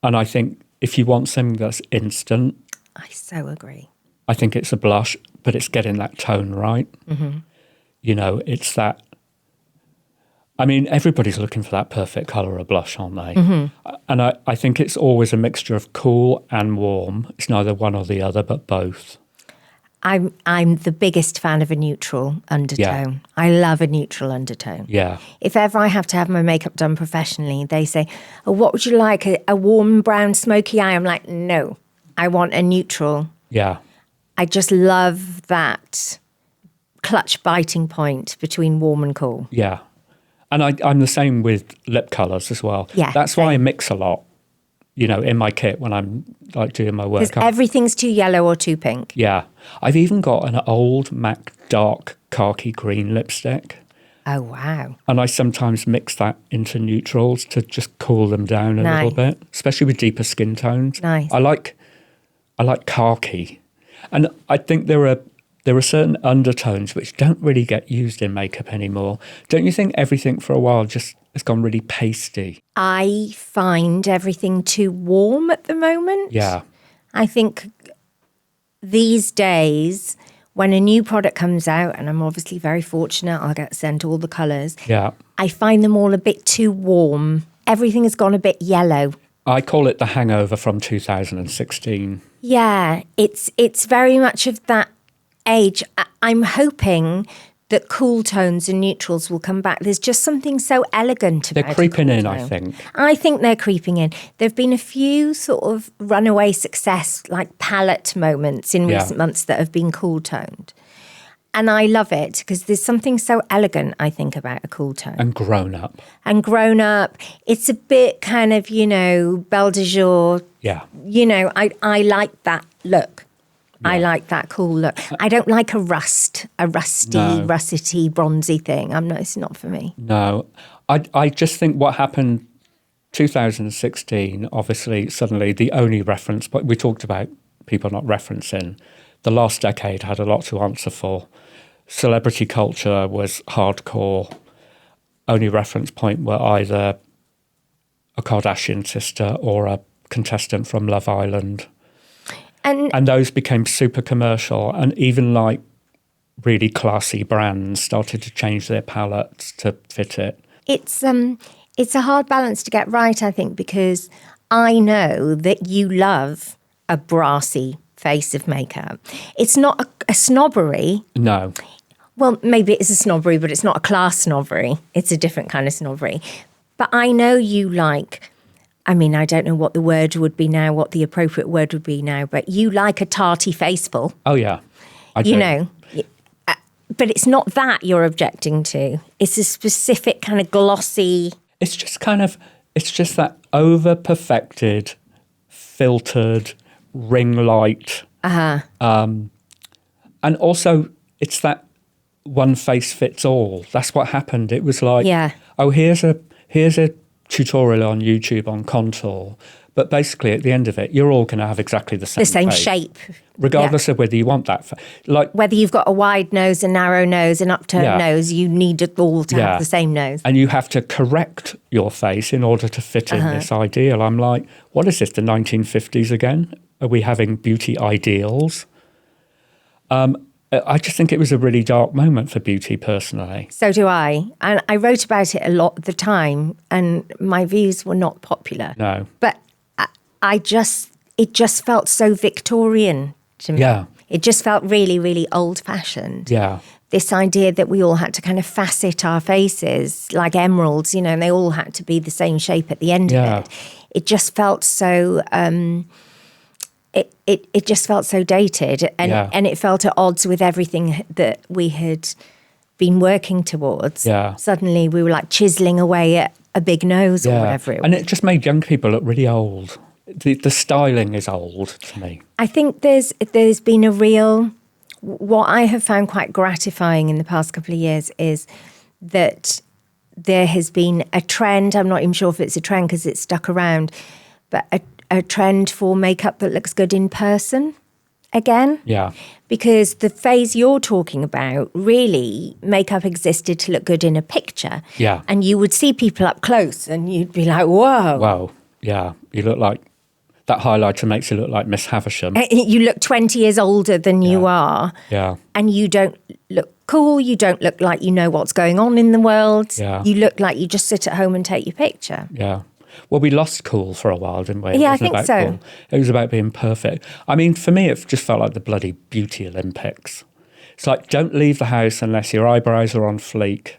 And I think if you want something that's instant... I so agree. I think it's a blush, but it's getting that tone right. You know, it's that... I mean, everybody's looking for that perfect colour of blush, aren't they? And I think it's always a mixture of cool and warm. It's neither one or the other, but both. I'm the biggest fan of a neutral undertone. Yeah. I love a neutral undertone. Yeah. If ever I have to have my makeup done professionally, they say, oh, what would you like? A warm brown smoky eye? I'm like, no, I want a neutral. Yeah. I just love that clutch biting point between warm and cool. Yeah. And I'm the same with lip colours as well. Yeah, That's why I mix a lot, you know, in my kit when I'm like doing my work. Because everything's too yellow or too pink. Yeah. I've even got an old MAC dark khaki green lipstick. Oh, wow. And I sometimes mix that into neutrals to just cool them down a little bit, especially with deeper skin tones. Nice. I like khaki. And I think there are certain undertones which don't really get used in makeup anymore. Don't you think everything for a while just has gone really pasty? I find everything too warm at the moment. Yeah. I think these days, when a new product comes out, and I'm obviously very fortunate, I'll get sent all the colours. Yeah. I find them all a bit too warm. Everything has gone a bit yellow. I call it the hangover from 2016. Yeah, it's very much of that age. I'm hoping that cool tones and neutrals will come back. There's just something so elegant about it. They're creeping in, I think. I think they're creeping in. There have been a few sort of runaway success, like palette moments in recent months that have been cool toned. And I love it because there's something so elegant, I think, about a cool tone. And grown up. And grown up. It's a bit kind of, you know, belle de jour. Yeah. You know, I like that look. Yeah. I like that cool look. I don't like a rusty, russety, bronzy thing. It's not for me. No. I just think what happened 2016, obviously, suddenly the only reference, but we talked about people not referencing. The last decade had a lot to answer for. Celebrity culture was hardcore. Only reference point were either a Kardashian sister or a contestant from Love Island. And those became super commercial, and even like really classy brands started to change their palettes to fit it. It's a hard balance to get right, I think, because I know that you love a brassy face of makeup. It's not a snobbery. No. Well, maybe it is a snobbery, but it's not a class snobbery. It's a different kind of snobbery. But I know you like... I mean, I don't know what the word would be now, what the appropriate word would be now, but you like a tarty faceful. Oh, yeah. I do. You know, but it's not that you're objecting to. It's a specific kind of glossy... It's just kind of it's just that over-perfected, filtered ring light. And also, it's that one face fits all. That's what happened. It was like, oh, here's a tutorial on YouTube on contour. But basically, at the end of it, you're all going to have exactly the same face, shape. regardless of whether you want that. Like whether you've got a wide nose, a narrow nose, an upturned nose, you need it all to have the same nose. And you have to correct your face in order to fit in this ideal. I'm like, what is this, the 1950s again? Are we having beauty ideals? I just think it was a really dark moment for beauty, personally. So do I. And I wrote about it a lot at the time, and my views were not popular. No. But it just felt so Victorian to me. Yeah. It just felt really, really old-fashioned. Yeah. This idea that we all had to kind of facet our faces like emeralds, and they all had to be the same shape at the end of it. It just felt so... It just felt so dated, and it felt at odds with everything that we had been working towards. Yeah. Suddenly we were like chiseling away at a big nose or whatever it was. And it just made young people look really old. The styling is old to me. I think there's been a real... What I have found quite gratifying in the past couple of years is that there has been a trend. I'm not even sure if it's a trend because it's stuck around, but a trend for makeup that looks good in person again. Yeah. Because the phase you're talking about, really, makeup existed to look good in a picture. Yeah. And you would see people up close and you'd be like, whoa. Wow. Yeah. You look like... That highlighter makes you look like Miss Havisham. You look 20 years older than you are. Yeah. And you don't look cool. You don't look like you know what's going on in the world. Yeah. You look like you just sit at home and take your picture. Yeah. Well, we lost cool for a while, didn't we? Yeah, I think so. Cool. It was about being perfect. I mean, for me, it just felt like the bloody beauty Olympics. It's like, don't leave the house unless your eyebrows are on fleek.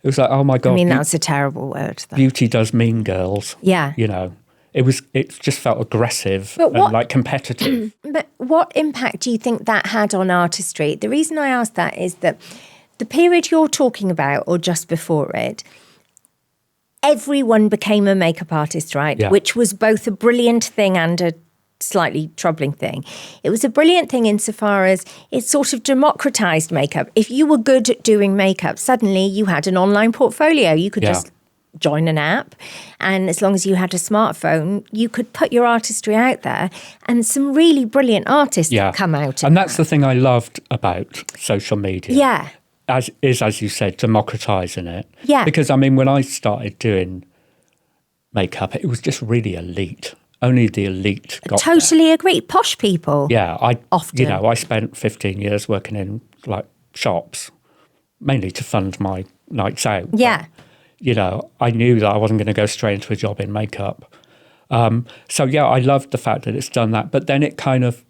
It was like, oh my God. I mean, that's a terrible word, though. Beauty does mean girls. Yeah. It just felt aggressive and like competitive. But what impact do you think that had on artistry? The reason I ask that is that the period you're talking about, or just before it, everyone became a makeup artist, right? Yeah. Which was both a brilliant thing and a slightly troubling thing. It was a brilliant thing insofar as it sort of democratized makeup. If you were good at doing makeup, suddenly you had an online portfolio. You could just join an app, and as long as you had a smartphone, you could put your artistry out there, and some really brilliant artists come out. And that's the thing I loved about social media. Yeah. As you said, democratizing it. Yeah. Because, I mean, when I started doing makeup, it was just really elite. Only the elite got Totally agree. Posh people. Yeah. Often. I spent 15 years working in, like, shops, mainly to fund my nights out. Yeah. But, I knew that I wasn't going to go straight into a job in makeup. I loved the fact that it's done that. But then it kind of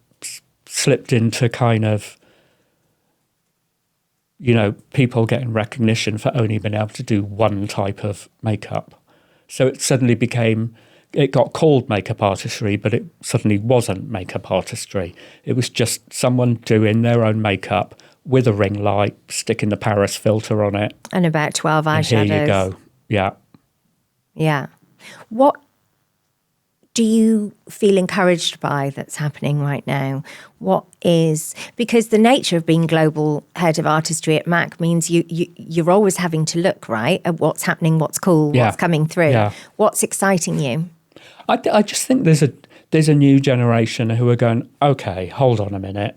slipped into kind of, people getting recognition for only being able to do one type of makeup. So it suddenly it got called makeup artistry, but it suddenly wasn't makeup artistry. It was just someone doing their own makeup with a ring light, sticking the Paris filter on it. And about 12 eyeshadows. And here you go. Yeah. Yeah. What do you feel encouraged by that's happening right now? Because the nature of being global head of artistry at M.A.C means you're always having to look, right, at what's happening, what's cool, what's coming through. Yeah. What's exciting you? I just think there's a new generation who are going, okay, hold on a minute.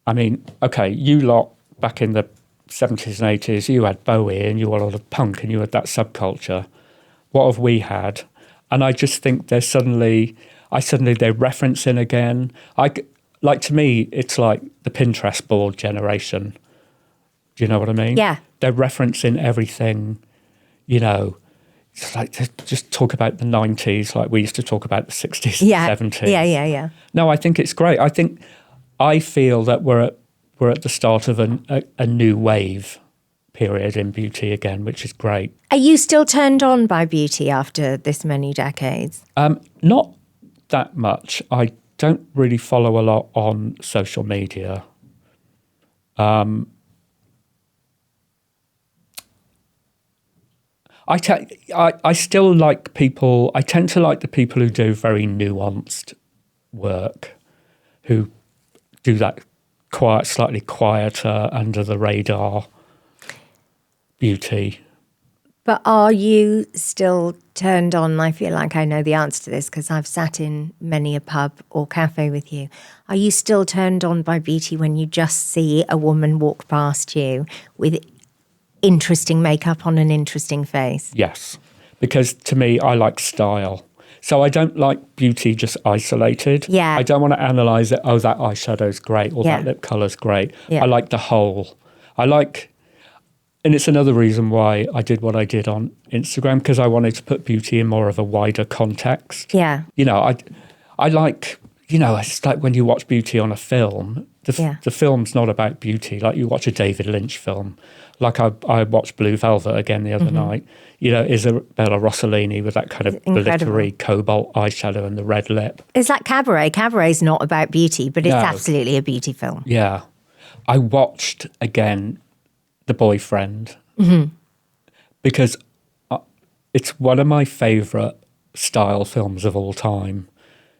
I mean, okay, you lot back in the 70s and 80s, you had Bowie and you had all the punk and you had that subculture. What have we had? And I just think they're referencing again. To me, it's like the Pinterest board generation. Do you know what I mean? Yeah. They're referencing everything, It's like to just talk about the 90s like we used to talk about the 60s and 70s. Yeah. No, I think it's great. I feel that we're at the start of a new wave period in beauty again, which is great. Are you still turned on by beauty after this many decades? Not that much. I don't really follow a lot on social media. I still like people. I tend to like the people who do very nuanced work, who do that slightly quieter, under the radar beauty. But are you still turned on? I feel like I know the answer to this because I've sat in many a pub or cafe with you. Are you still turned on by beauty when you just see a woman walk past you with interesting makeup on an interesting face? Yes, because to me, I like style. So I don't like beauty just isolated. Yeah. I don't want to analyse it. Oh, that eyeshadow's great, or that lip colour's great. Yeah. I like the whole. And it's another reason why I did what I did on Instagram, because I wanted to put beauty in more of a wider context. Yeah. You know, I like, you know, it's like when you watch beauty on a film, the film's not about beauty. Like you watch a David Lynch film. Like I watched Blue Velvet again the other night. You know, Isabella Rossellini with that kind of glittery cobalt eyeshadow and the red lip. It's like Cabaret. Cabaret's not about beauty, but it's absolutely a beauty film. Yeah. I watched again The Boyfriend because it's one of my favourite style films of all time.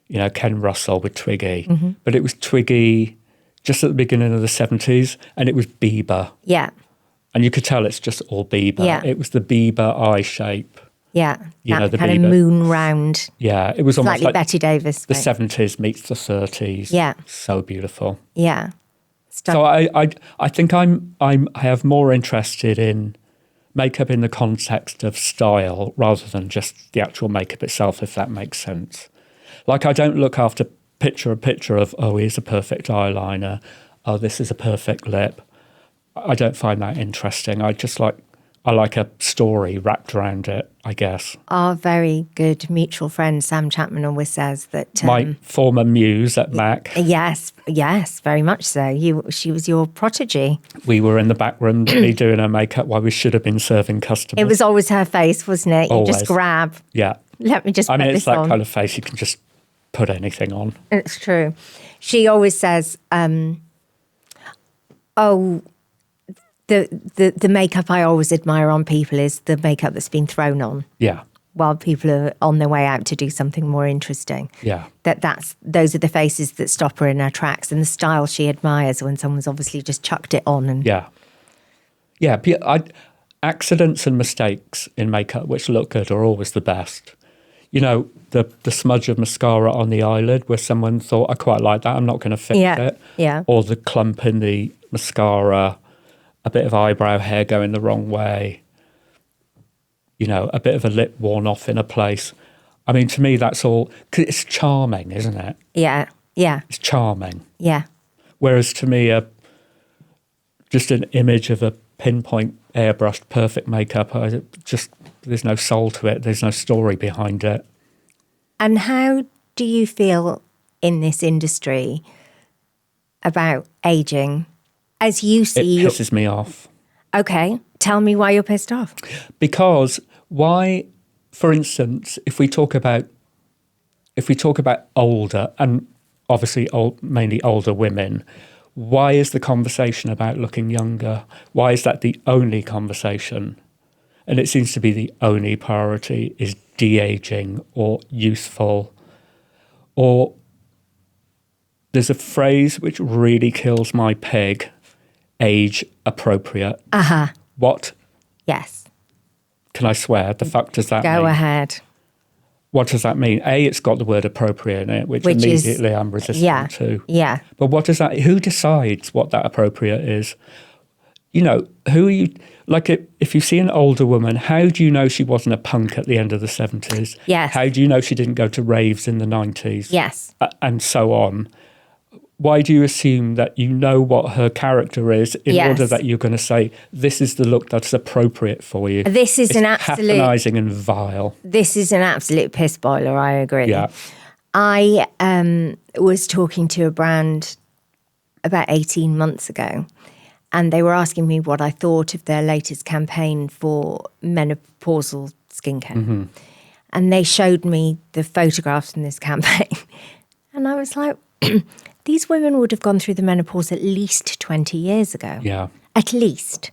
You know, Ken Russell with Twiggy. But it was Twiggy just at the beginning of the 70s, and it was Bieber. Yeah. And you could tell it's just all Bieber. Yeah. It was the Bieber eye shape. Yeah. You know, the kind Bieber. of moon round. Yeah, it was almost Slightly like Betty Davis. the 70s meets the 30s. Yeah. So beautiful. Yeah. So I think I have more interested in makeup in the context of style rather than just the actual makeup itself, if that makes sense. Like I don't look after picture of, oh, here's a perfect eyeliner. Oh, this is a perfect lip. I don't find that interesting. I like a story wrapped around it, I guess. Our very good mutual friend Sam Chapman always says that My former muse at M.A.C. Yes, very much so. She was your protege. We were in the back room doing her makeup while we should have been serving customers. It was always her face, wasn't it? You just grab. Yeah. Let me just put it's this that on. kind of face you can just put anything on. It's true. She always says, the makeup I always admire on people is the makeup that's been thrown on. Yeah. While people are on their way out to do something more interesting. Yeah. Those are the faces that stop her in her tracks, and the style she admires when someone's obviously just chucked it on. And Yeah. Accidents and mistakes in makeup which look good are always the best. You know, the smudge of mascara on the eyelid where someone thought, I quite like that, I'm not going to fix it. Yeah. Or the clump in the mascara, a bit of eyebrow hair going the wrong way, you know, a bit of a lip worn off in a place. I mean, to me, that's all, cause it's charming, isn't it? Yeah. It's charming. Yeah. Whereas to me, just an image of a pinpoint airbrushed perfect makeup, there's no soul to it. There's no story behind it. And how do you feel in this industry about aging? As you see, it pisses me off. Okay, tell me why you're pissed off. Because why, for instance, if we talk about older, and obviously mainly older women, why is the conversation about looking younger? Why is that the only conversation? And it seems to be the only priority is de-aging or youthful. Or there's a phrase which really kills my pig, age appropriate. What? Yes. Can I swear? The fuck does that mean? Go ahead. What does that mean? A, it's got the word appropriate in it, which immediately I'm resistant to. Yeah. But what does that, who decides what that appropriate is? You know, who are you, like if you see an older woman, how do you know she wasn't a punk at the end of the 70s? Yes. How do you know she didn't go to raves in the 90s? Yes. And so on. Why do you assume that you know what her character is in order that you're going to say, this is the look that's appropriate for you? This is it's an absolute... patronising and vile. This is an absolute piss boiler, I agree. Yeah. I was talking to a brand about 18 months ago, and they were asking me what I thought of their latest campaign for menopausal skincare. Mm-hmm. And they showed me the photographs from this campaign. And I was like... These women would have gone through the menopause at least 20 years ago. Yeah. At least.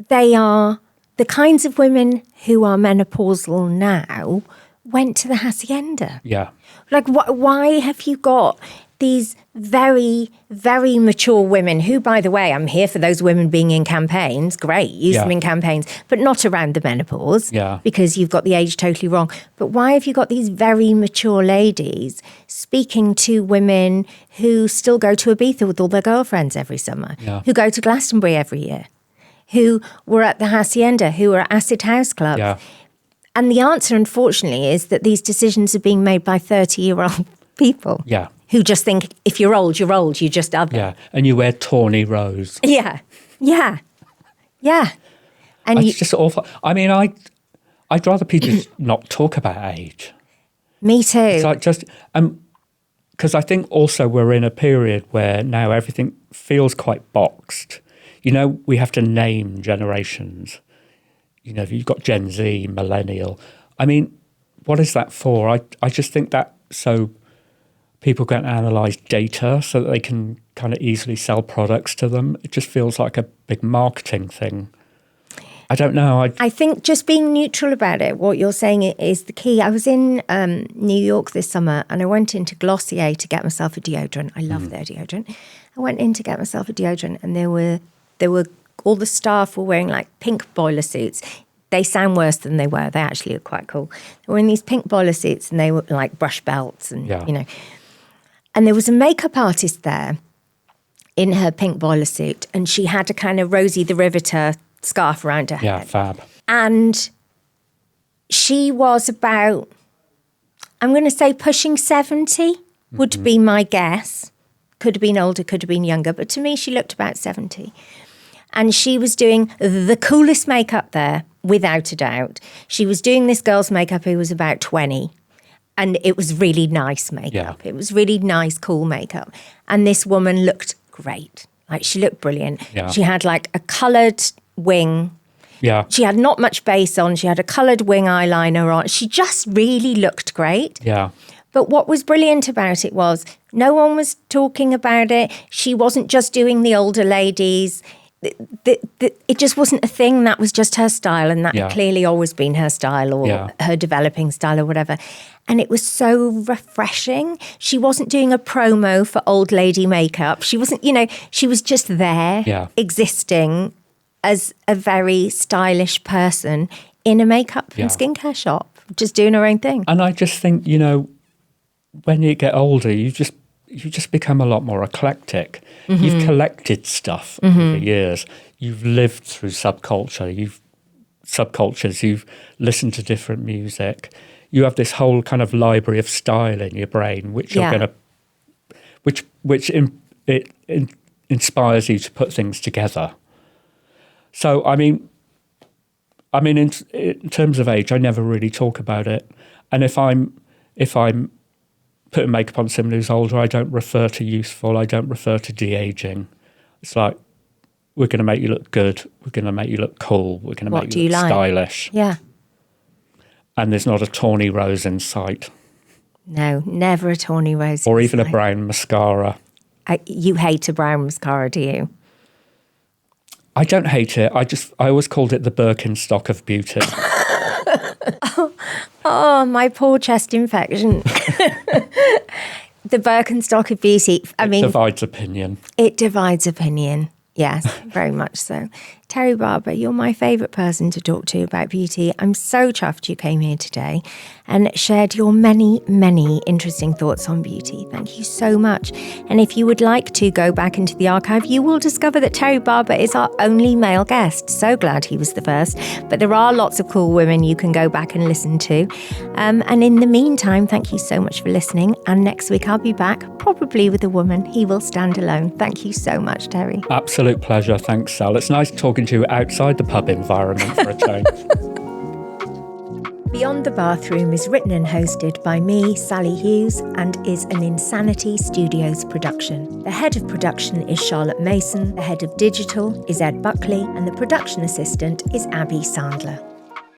They are the kinds of women who are menopausal now went to the hacienda. Yeah. Like, why have you got these very, very mature women who, by the way, I'm here for those women being in campaigns. Great, use them in campaigns, but not around the menopause because you've got the age totally wrong. But why have you got these very mature ladies speaking to women who still go to Ibiza with all their girlfriends every summer, who go to Glastonbury every year, who were at the hacienda, who were at acid house clubs? Yeah. And the answer, unfortunately, is that these decisions are being made by 30-year-old people. Yeah. Who just think, if you're old, you just other. Yeah, and you wear tawny rose. Yeah. And it's just awful. I mean, I'd rather people just not talk about age. Me too. It's like just, because I think also we're in a period where now everything feels quite boxed. You know, we have to name generations. You know, you've got Gen Z, millennial. I mean, what is that for? I just think that so people can analyse data so that they can kind of easily sell products to them. It just feels like a big marketing thing. I don't know. I think just being neutral about it, what you're saying is the key. I was in New York this summer and I went into Glossier to get myself a deodorant. I love their deodorant. I went in to get myself a deodorant and there were all the staff were wearing like pink boiler suits. They sound worse than they were. They actually are quite cool. They were in these pink boiler suits and they were like brush belts and, you know. And there was a makeup artist there in her pink boiler suit and she had a kind of Rosie the Riveter scarf around her head. Yeah, fab. And she was about, I'm going to say pushing 70 would be my guess. Could have been older, could have been younger. But to me, she looked about 70. And she was doing the coolest makeup there, without a doubt. She was doing this girl's makeup who was about 20. And it was really nice makeup. Yeah. It was really nice, cool makeup. And this woman looked great. Like, she looked brilliant. Yeah. She had like a coloured wing. Yeah. She had not much base on. She had a coloured wing eyeliner on. She just really looked great. Yeah. But what was brilliant about it was no one was talking about it. She wasn't just doing the older ladies. It just wasn't a thing. That was just her style. And that had clearly always been her style or her developing style or whatever. And it was so refreshing. She wasn't doing a promo for old lady makeup. She wasn't, you know, she was just there existing as a very stylish person in a makeup and skincare shop, just doing her own thing. And I just think, you know, when you get older, you just become a lot more eclectic. Mm-hmm. You've collected stuff over the years. You've lived through subcultures. You've listened to different music. You have this whole kind of library of style in your brain, which you're going to, which inspires you to put things together. So, I mean, in terms of age, I never really talk about it. And if I'm putting makeup on someone who's older, I don't refer to youthful. I don't refer to de-aging. It's like, we're going to make you look good. We're going to make you look cool. We're going to make you look stylish. Yeah. And there's not a tawny rose in sight. No, never a tawny rose. Or even a brown mascara. You hate a brown mascara, do you? I don't hate it. I always called it the Birkenstock of beauty. Oh, my poor chest infection. The Birkenstock of beauty. It divides opinion. It divides opinion. Yes, very much so. Terry Barber, you're my favourite person to talk to about beauty. I'm so chuffed you came here today and shared your many, many interesting thoughts on beauty. Thank you so much. And if you would like to go back into the archive, you will discover that Terry Barber is our only male guest. So glad he was the first. But there are lots of cool women you can go back and listen to. And in the meantime, thank you so much for listening. And next week I'll be back, probably with a woman. He will stand alone. Thank you so much, Terry. Absolute pleasure. Thanks, Sal. It's nice talking to you outside the pub environment for a change. Beyond the Bathroom is written and hosted by me, Sali Hughes, and is an Insanity Studios production. The head of production is Charlotte Mason, the head of digital is Ed Buckley, and the production assistant is Abby Sandler.